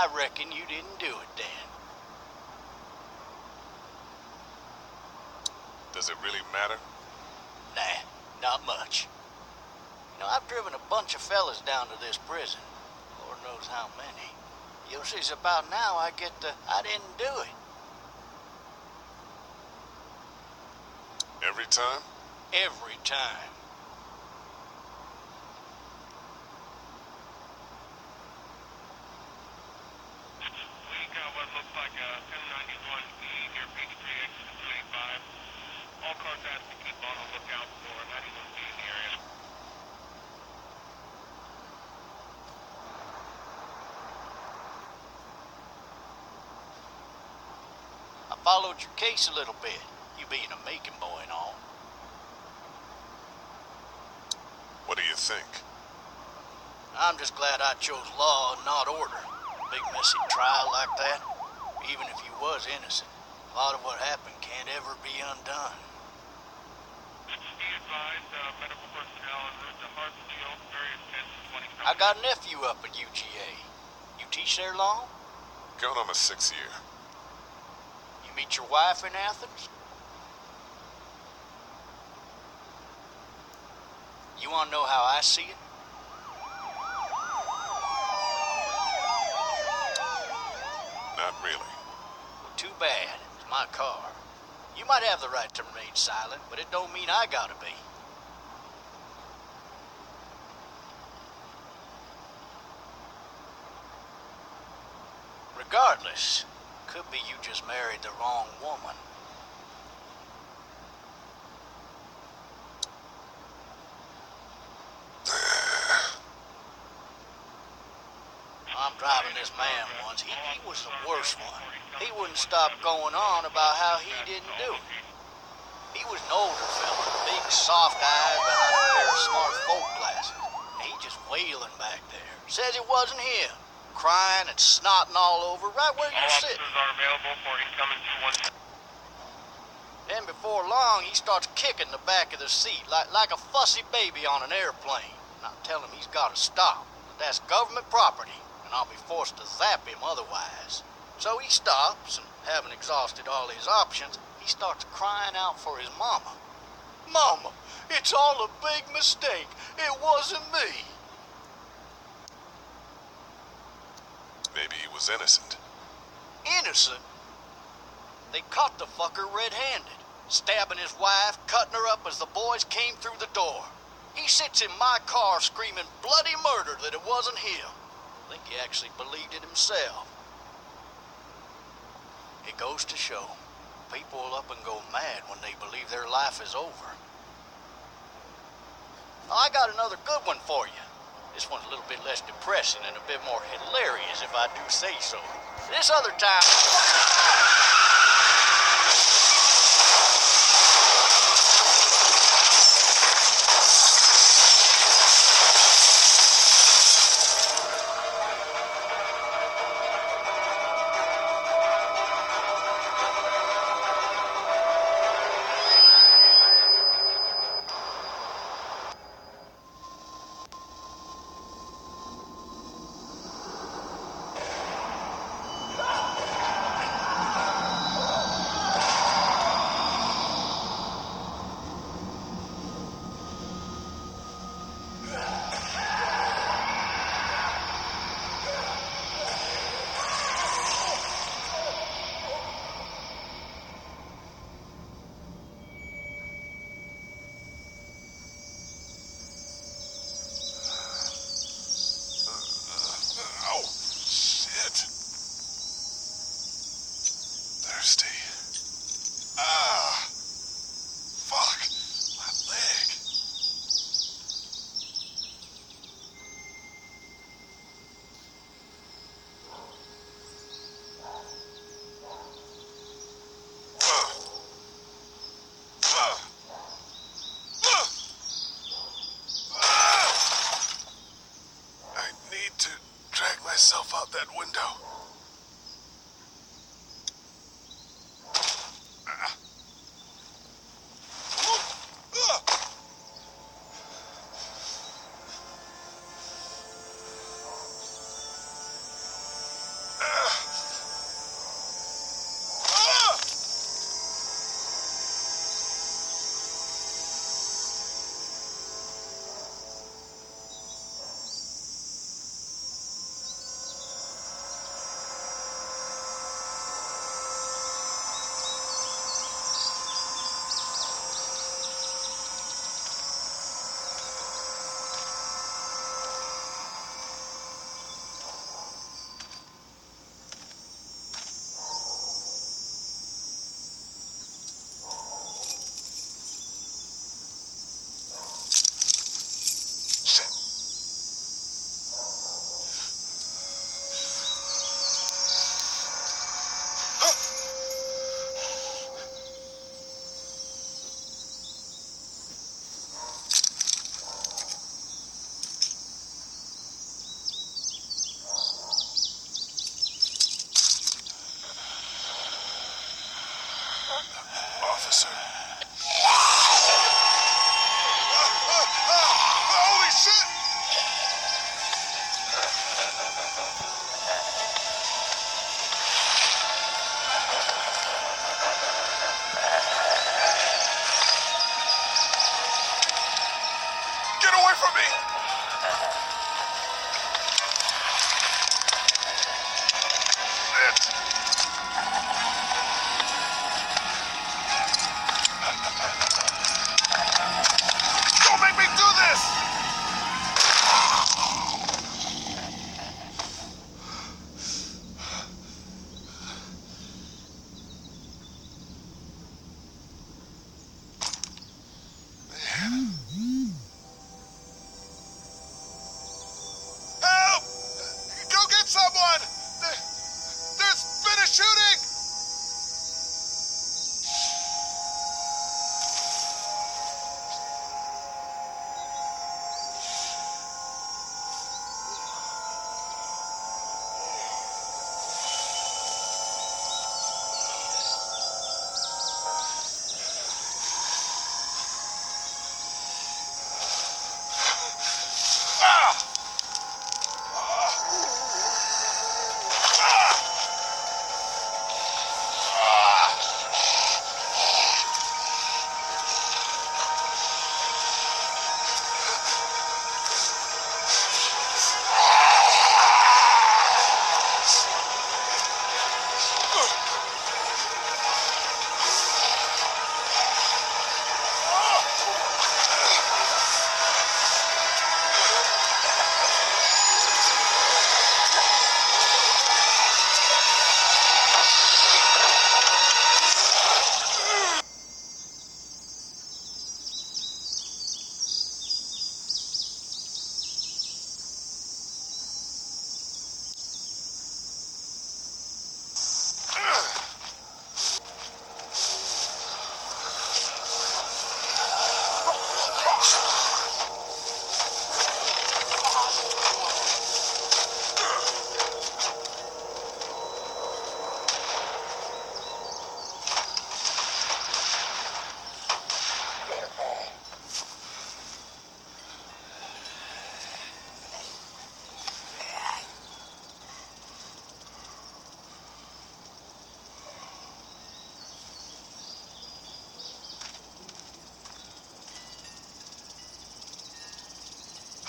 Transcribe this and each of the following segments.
I reckon you didn't do it then. Does it really matter? Nah, not much. You know, I've driven a bunch of fellas down to this prison. Lord knows how many. You'll see, it's about now I get the, I didn't do it. Every time? Every time. We got what looks like a 1091E near Peachtree exit 285. All cars asked to keep on the lookout for 91B in the area. I followed your case a little bit, you being a Macon boy and all. What do you think? I'm just glad I chose law and not order. A big messy trial like that, even if you was innocent, a lot of what happened can't ever be undone. Be advised, medical personnel en route to Hartsfield, various 10 to 20. I got a nephew up at UGA. You teach there long? Going on my 6th year. You meet your wife in Athens? You want to know how I see it? Not really. Well, too bad. It's my car. You might have the right to remain silent, but it don't mean I gotta be. Regardless, could be you just married the wrong woman. I'm driving this man once. He was the worst one. He wouldn't stop going on about how he didn't do it. He was an older fella, big soft eyes behind a pair of smart folk glasses. And he just wailing back there. Says it wasn't him. Crying and snotting all over right where you're All sitting. officers are available for incoming 2-1. Then before long, he starts kicking the back of the seat like a fussy baby on an airplane. And I tell him he's got to stop. That that's government property, and I'll be forced to zap him otherwise. So he stops, and having exhausted all his options, he starts crying out for his mama. Mama, it's all a big mistake. It wasn't me. Maybe he was innocent. Innocent? They caught the fucker red-handed, stabbing his wife, cutting her up as the boys came through the door. He sits in my car screaming bloody murder that it wasn't him. I think he actually believed it himself. It goes to show, people will up and go mad when they believe their life is over. I got another good one for you. This one's a little bit less depressing and a bit more hilarious if I do say so. This other time... officer. Holy shit! Get away from me! Don't make me do this! Help! Go get someone! There's been a shooting!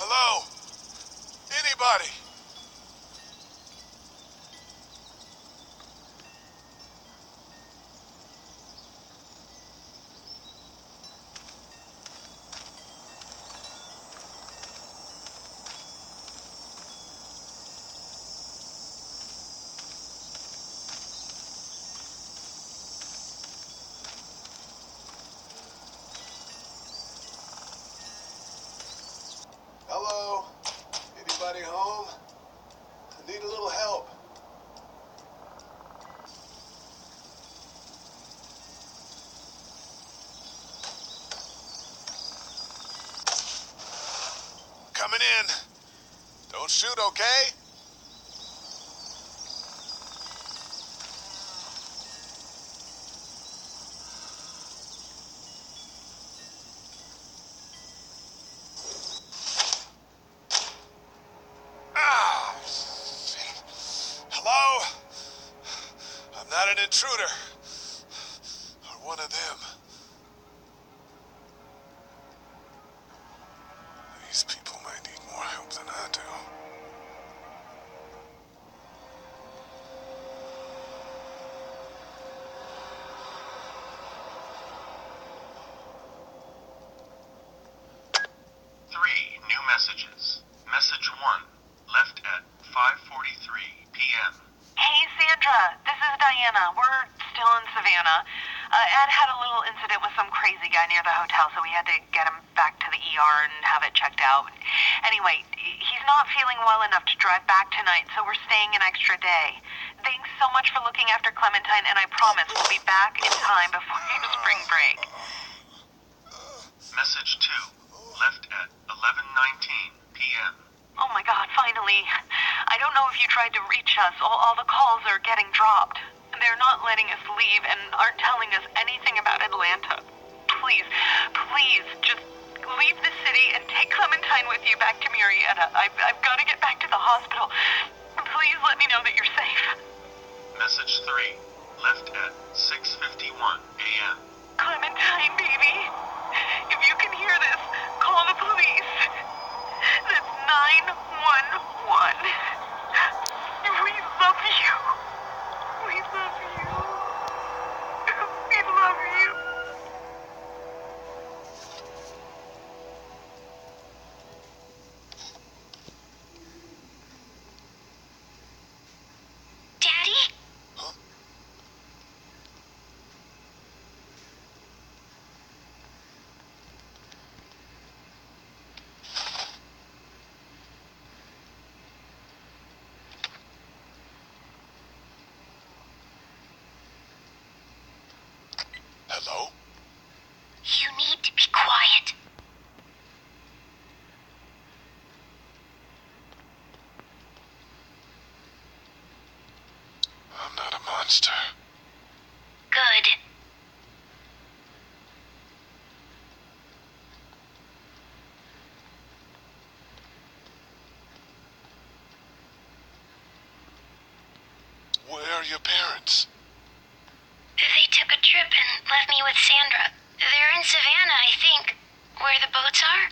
Hello? Anybody? Hello? Anybody home? I need a little help. Coming in. Don't shoot, okay? Ah, shit. Hello? I'm not an intruder. Or one of them. These people might need more help than I do. Three new messages. Message 1, left at 5:43 p.m. Hey, Sandra. This is Diana. We're still in Savannah. Ed had a little incident with some crazy guy near the hotel, so we had to get him back to the ER and have it checked out. Anyway, he's not feeling well enough to drive back tonight, so we're staying an extra day. Thanks so much for looking after Clementine, and I promise we'll be back in time before your spring break. Message 2, left at 11:19 p.m. Oh my God, finally. I don't know if you tried to reach us. All the calls are getting dropped. they're not letting us leave and aren't telling us anything about Atlanta. Please, please, just leave the city and take Clementine with you back to Murrieta. I've got to get back to the hospital. Please let me know that you're safe. Message 3. Left at 6:51 a.m. Clementine, baby. If you can hear this, call the police. That's 911. We love you. We love you. We love you. Daddy? Hello? You need to be quiet. I'm not a monster. Good. Where are your parents? They took a trip and left me with Sandra. They're in Savannah, I think. Where the boats are?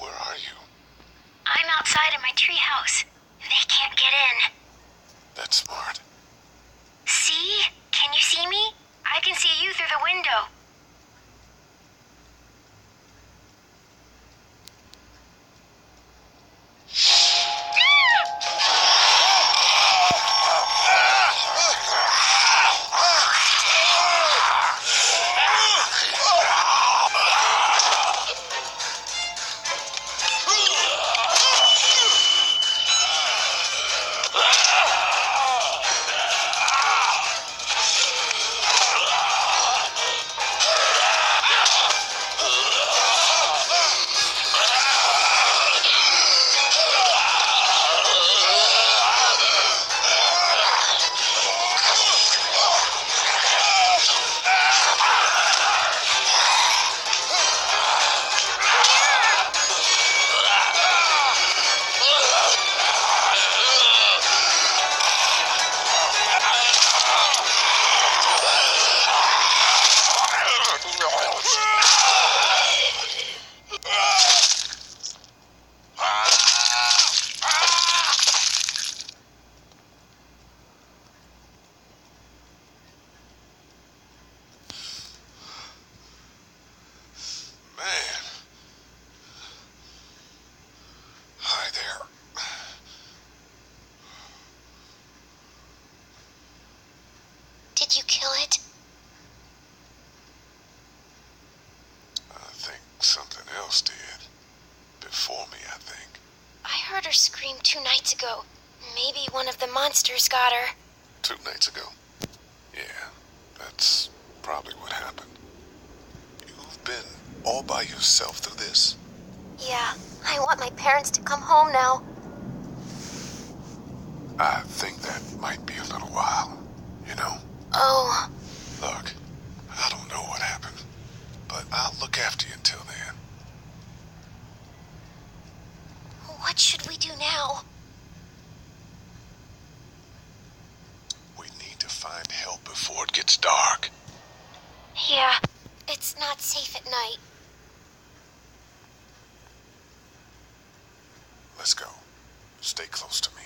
Where are you? I'm outside in my treehouse. They can't get in. That's smart. See? Can you see me? I can see you through the window. Man. Hi there. Did you kill it? I think something else did. Before me, I think. I heard her scream 2 nights ago. Maybe one of the monsters got her. 2 nights ago. Yeah, that's probably what happened. You've been all by yourself through this? Yeah, I want my parents to come home now. I think that might be a little while, you know? Oh, Look, I don't know what happened, but I'll look after you until then. what should we do now? We need to find help before it gets dark. Yeah, it's not safe at night. Let's go. Stay close to me.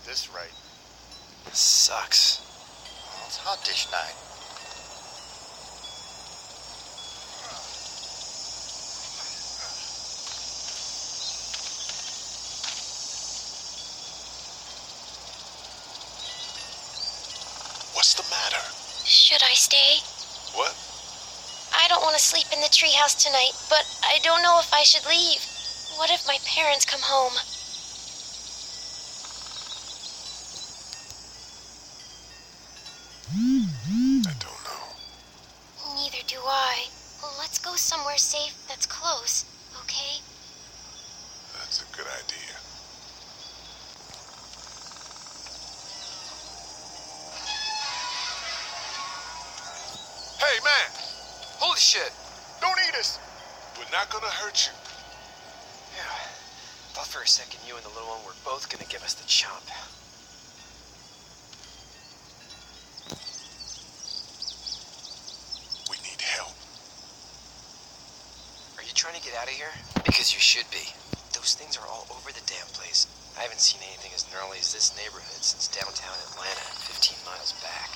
this rate. This sucks. Well, it's hot dish night. What's the matter? Should I stay? What? I don't want to sleep in the treehouse tonight, but I don't know if I should leave. What if my parents come home? I don't know. Neither do I. Let's go somewhere safe that's close, okay? That's a good idea. Hey, man, Holy shit! don't eat us. We're not gonna hurt you. Yeah. Thought for a second you and the little one were both gonna give us the chomp. We need help. Are you trying to get out of here? Because you should be. Those things are all over the damn place. I haven't seen anything as gnarly as this neighborhood since downtown Atlanta, 15 miles back.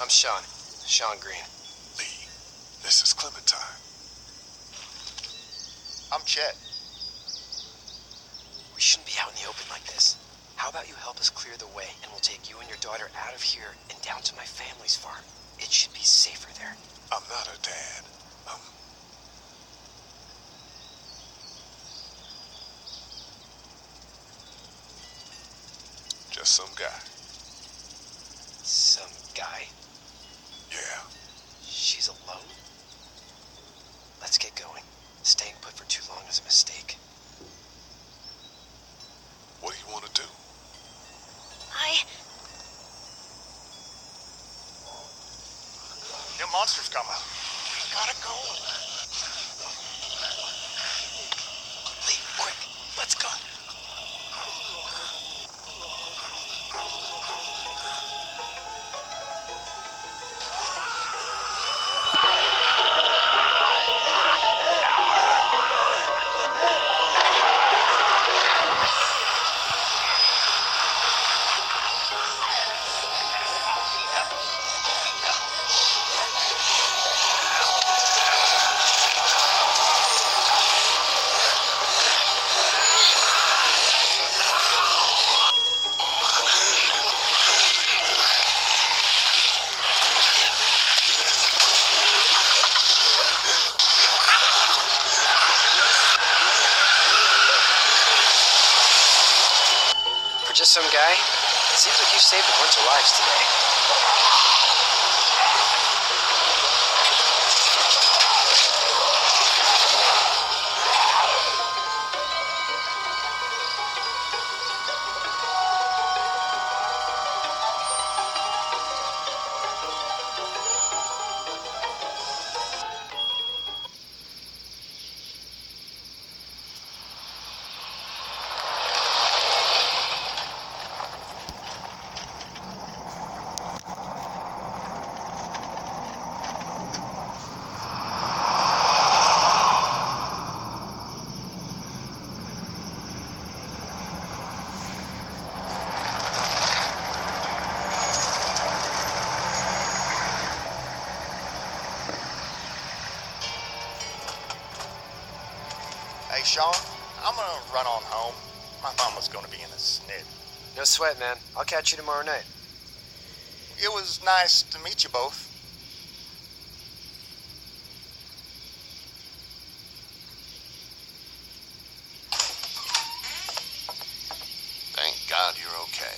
I'm Sean. Sean Green. Lee, this is Clementine. I'm Chet. We shouldn't be out in the open like this. How about you help us clear the way, and we'll take you and your daughter out of here and down to my family's farm. It should be safer there. I'm not her dad. Just some guy. Some guy? Yeah. She's alone? Let's get going. Staying put for too long is a mistake. What do you want to do? Them monsters coming. We gotta go. Lee, quick, let's go. For just some guy, it seems like you saved a bunch of lives today. Hey, Sean, I'm gonna run on home. My mama's gonna be in a snit. No sweat, man. I'll catch you tomorrow night. It was nice to meet you both. Thank God you're okay.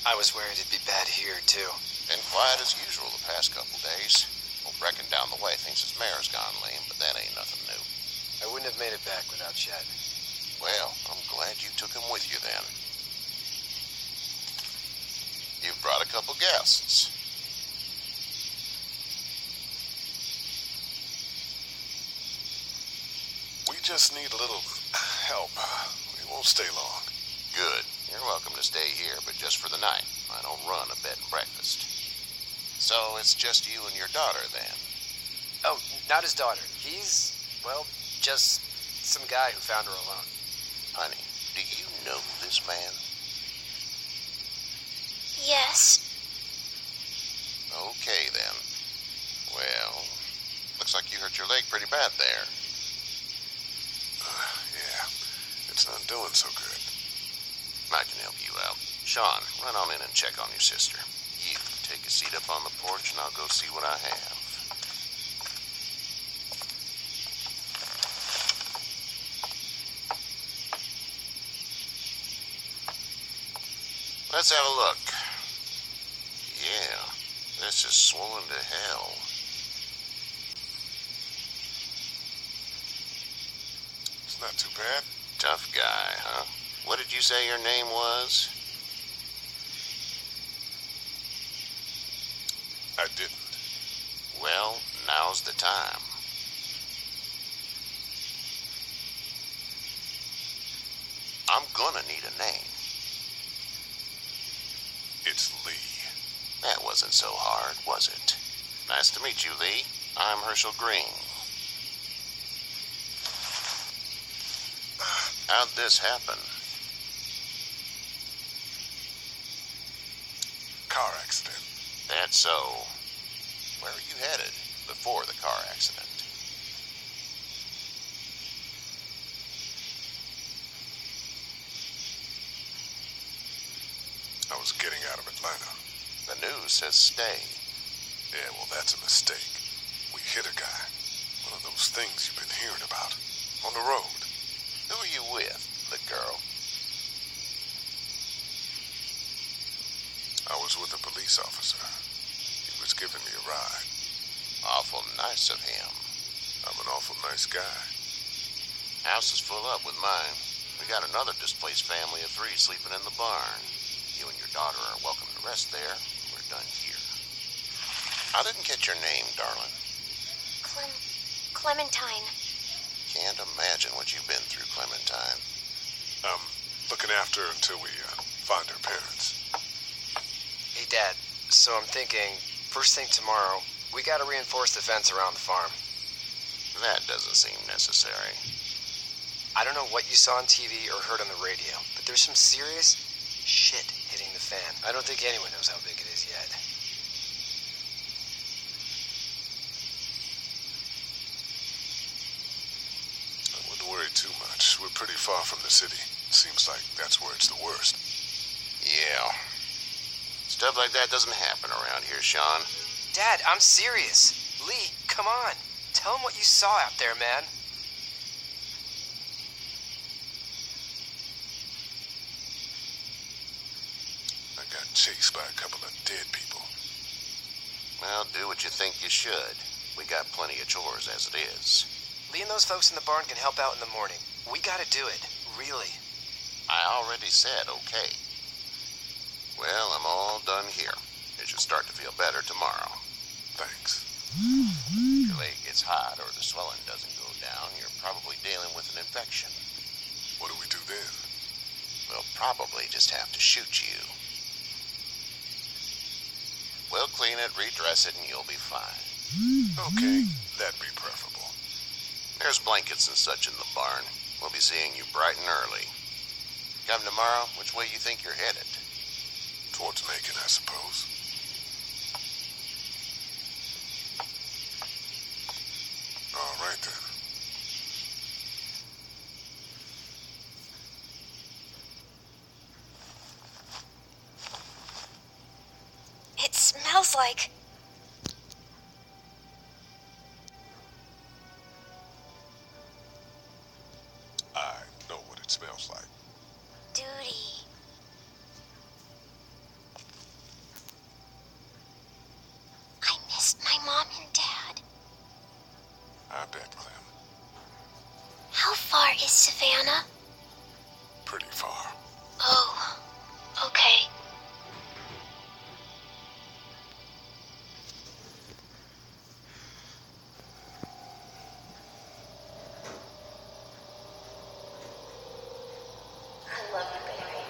I was worried it'd be bad here, too. Been quiet as usual the past couple days. Well, Brecken down the way thinks his mare's gone lame, but that ain't nothing new. I wouldn't have made it back without Chet. Well, I'm glad you took him with you then. You've brought a couple guests. We just need a little help. We won't stay long. Good. You're welcome to stay here, but just for the night. I don't run a bed and breakfast. So it's just you and your daughter then? Oh, not his daughter. He's, well, just some guy who found her alone. Honey, do you know this man? Yes. Okay, then. Well, looks like you hurt your leg pretty bad there. Yeah, it's not doing so good. I can help you out. Sean, run on in and check on your sister. You take a seat up on the porch and I'll go see what I have. Let's have a look. Yeah, this is swollen to hell. It's not too bad. Tough guy, huh? What did you say your name was? I didn't. Well, now's the time. I'm gonna need a name. It's Lee. That wasn't so hard, was it? Nice to meet you, Lee. I'm Herschel Green. How'd this happen? Car accident. That's so. Where are you headed before the car accident? I was getting out of Atlanta. The news says stay. Yeah, well, that's a mistake. We hit a guy. One of those things you've been hearing about. On the road. Who are you with, the girl? I was with a police officer. He was giving me a ride. Awful nice of him. I'm an awful nice guy. House is full up with mine. We got another displaced family of 3 sleeping in the barn. You and your daughter are welcome to rest there. We're done here. I didn't get your name, darling. Clementine. Can't imagine what you've been through, Clementine. Looking after her until we find her parents. Hey, Dad. So I'm thinking, first thing tomorrow, we gotta reinforce the fence around the farm. That doesn't seem necessary. I don't know what you saw on TV or heard on the radio, but there's some serious shit hitting the fan. I don't think anyone knows how big it is yet. I wouldn't worry too much. We're pretty far from the city. Seems like that's where it's the worst. Yeah. Stuff like that doesn't happen around here, Sean. Dad, I'm serious. Lee, come on. Tell him what you saw out there, man. I got chased by a couple of dead people. Well, do what you think you should. We got plenty of chores as it is. Lee and those folks in the barn can help out in the morning. We gotta do it. Really. I already said okay. Well, I'm all done here. It should start to feel better tomorrow. Thanks. If your leg gets hot or the swelling doesn't go down, you're probably dealing with an infection. What do we do then? We'll probably just have to shoot you. We'll clean it, redress it, and you'll be fine. Okay, that'd be preferable. There's blankets and such in the barn. We'll be seeing you bright and early. Come tomorrow, which way you think you're headed? Towards Macon, I suppose. All right, then. It smells like... I know what it smells like. duty. I missed my mom and dad. I bet, Clem. How far is Savannah? Pretty far. Oh, okay. I love you, baby.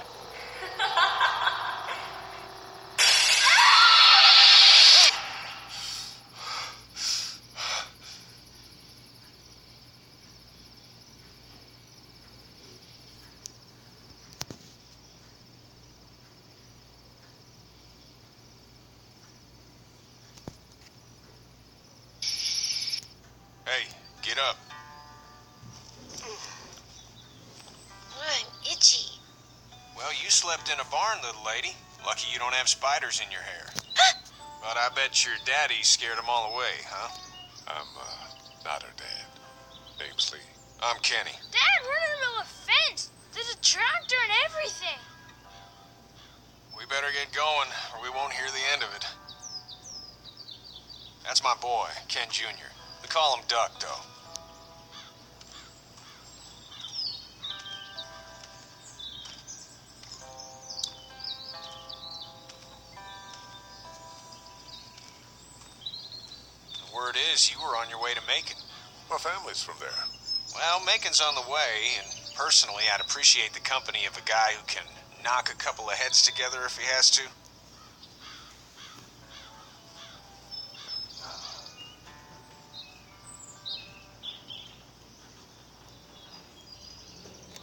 Get up. I'm itchy. Well, you slept in a barn, little lady. Lucky you don't have spiders in your hair. But I bet your daddy scared them all away, huh? I'm, not her dad. Name's Lee. I'm Kenny. Dad, we're in the middle of a fence. There's a tractor and everything. We better get going, or we won't hear the end of it. That's my boy, Ken Jr. We call him Duck, though. The word is you were on your way to Macon. My family's from there. Well, Macon's on the way, and personally, I'd appreciate the company of a guy who can knock a couple of heads together if he has to.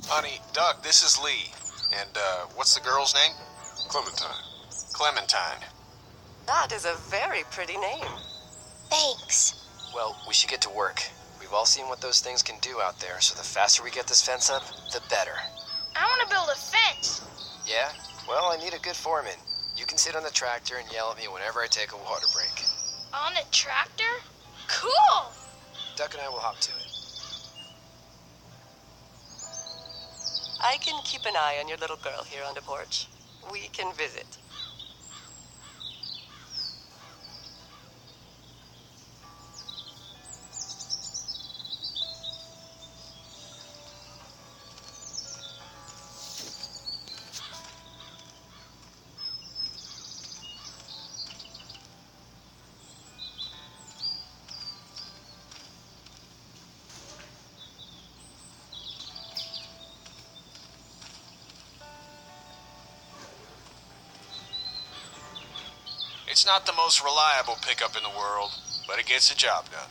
Honey, Duck, this is Lee. And, what's the girl's name? Clementine. Clementine. That is a very pretty name. Thanks. Well, we should get to work. We've all seen what those things can do out there, so the faster we get this fence up, the better. I want to build a fence. Yeah? Well, I need a good foreman. You can sit on the tractor and yell at me whenever I take a water break. On the tractor? Cool! Duck and I will hop to it. I can keep an eye on your little girl here on the porch. We can visit. It's not the most reliable pickup in the world, but it gets the job done.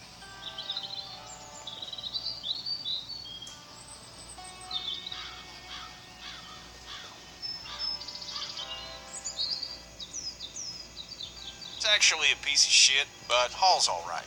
It's actually a piece of shit, but haul's all right.